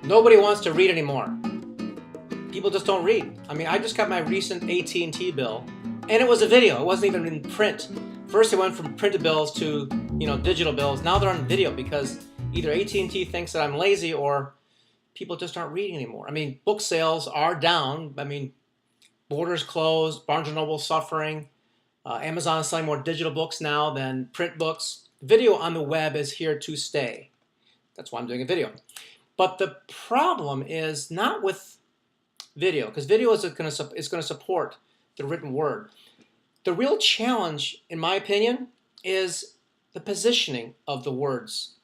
Nobody wants to read anymore. People just don't read. I mean, I just got my recent AT&T bill, and it was a video. It wasn't even in print. First, it went from printed bills to, digital bills. Now they're on video because either AT&T thinks that I'm lazy or people just aren't reading anymore. I mean, book sales are down. I mean, Borders closed, Barnes & Noble suffering. Amazon is selling more digital books now than print books. Video on the web is here to stay. That's why I'm doing a video. But the problem is not with video, because video is going to support the written word. The real challenge, in my opinion, is the positioning of the words,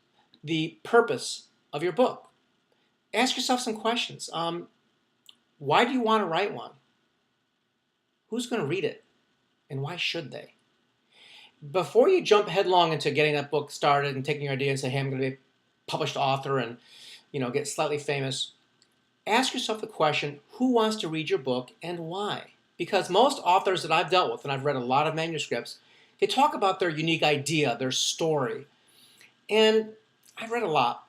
the purpose of your book. Ask yourself some questions. Why do you want to write one? Who's going to read it? And why should they? Before you jump headlong into getting that book started and taking your idea and say, hey, I'm going to be a published author and get slightly famous, ask yourself the question, who wants to read your book and why? Because most authors that I've dealt with, and I've read a lot of manuscripts, they talk about their unique idea, their story. And I've read a lot.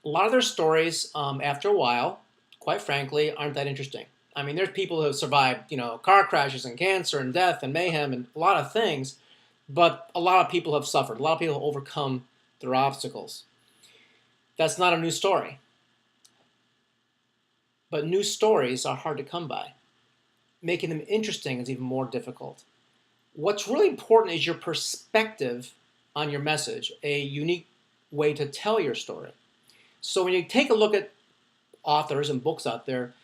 A lot of their stories, after a while, quite frankly, aren't that interesting. I mean, there's people who have survived, car crashes and cancer and death and mayhem and a lot of things, but a lot of people have suffered. A lot of people have overcome their obstacles. That's not a new story. But new stories are hard to come by. Making them interesting is even more difficult. What's really important is your perspective on your message, a unique way to tell your story. So when you take a look at authors and books out there,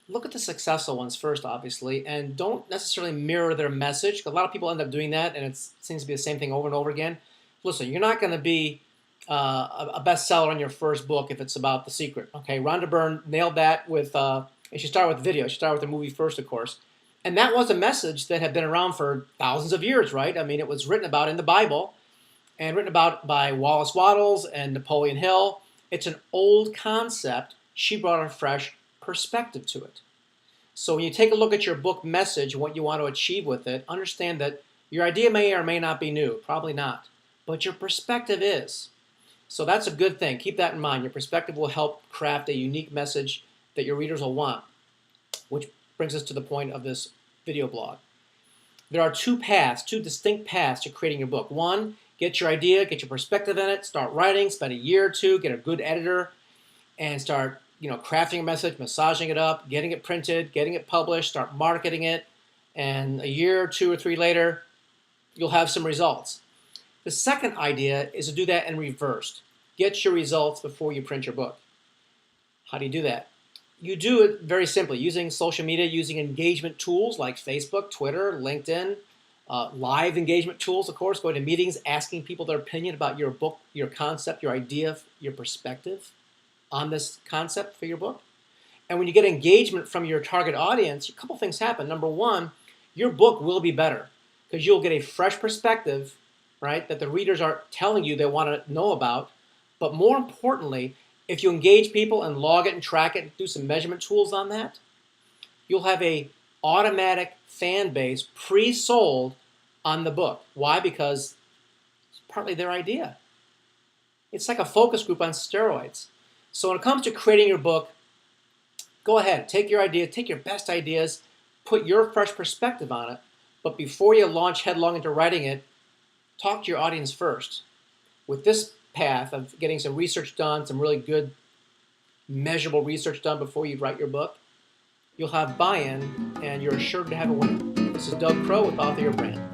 look at the successful ones first, obviously, and don't necessarily mirror their message. A lot of people end up doing that, and it seems to be the same thing over and over again. Listen, you're not going to be a bestseller on your first book if it's about The Secret. Okay, Rhonda Byrne nailed that with, and she started with video. She started with the movie first, of course. And that was a message that had been around for thousands of years, right? I mean, it was written about in the Bible and written about by Wallace Wattles and Napoleon Hill. It's an old concept. She brought a fresh perspective to it. So when you take a look at your book message, what you want to achieve with it, understand that your idea may or may not be new, probably not, but your perspective is. So that's a good thing. Keep that in mind. Your perspective will help craft a unique message that your readers will want, which brings us to the point of this video blog. There are two distinct paths to creating your book. One, get your idea, get your perspective in it, start writing, spend a year or two, get a good editor, and start crafting a message, massaging it up, getting it printed, getting it published, start marketing it, and a year, 2 or 3 later, you'll have some results. The second idea is to do that in reverse. Get your results before you print your book. How do you do that? You do it very simply, using social media, using engagement tools like Facebook, Twitter, LinkedIn, live engagement tools, of course, going to meetings, asking people their opinion about your book, your concept, your idea, your perspective on this concept for your book. And when you get engagement from your target audience, a couple things happen. Number one, your book will be better because you'll get a fresh perspective, right, that the readers are telling you they want to know about. But more importantly, if you engage people and log it and track it and do some measurement tools on that, you'll have a automatic fan base pre-sold on the book. Why? Because it's partly their idea. It's like a focus group on steroids. So when it comes to creating your book, go ahead, take your idea, take your best ideas, put your fresh perspective on it, but before you launch headlong into writing it, talk to your audience first. With this path of getting some research done, some really good measurable research done before you write your book, you'll have buy-in and you're assured to have a winner. This is Doug Crow with Author Your Brand.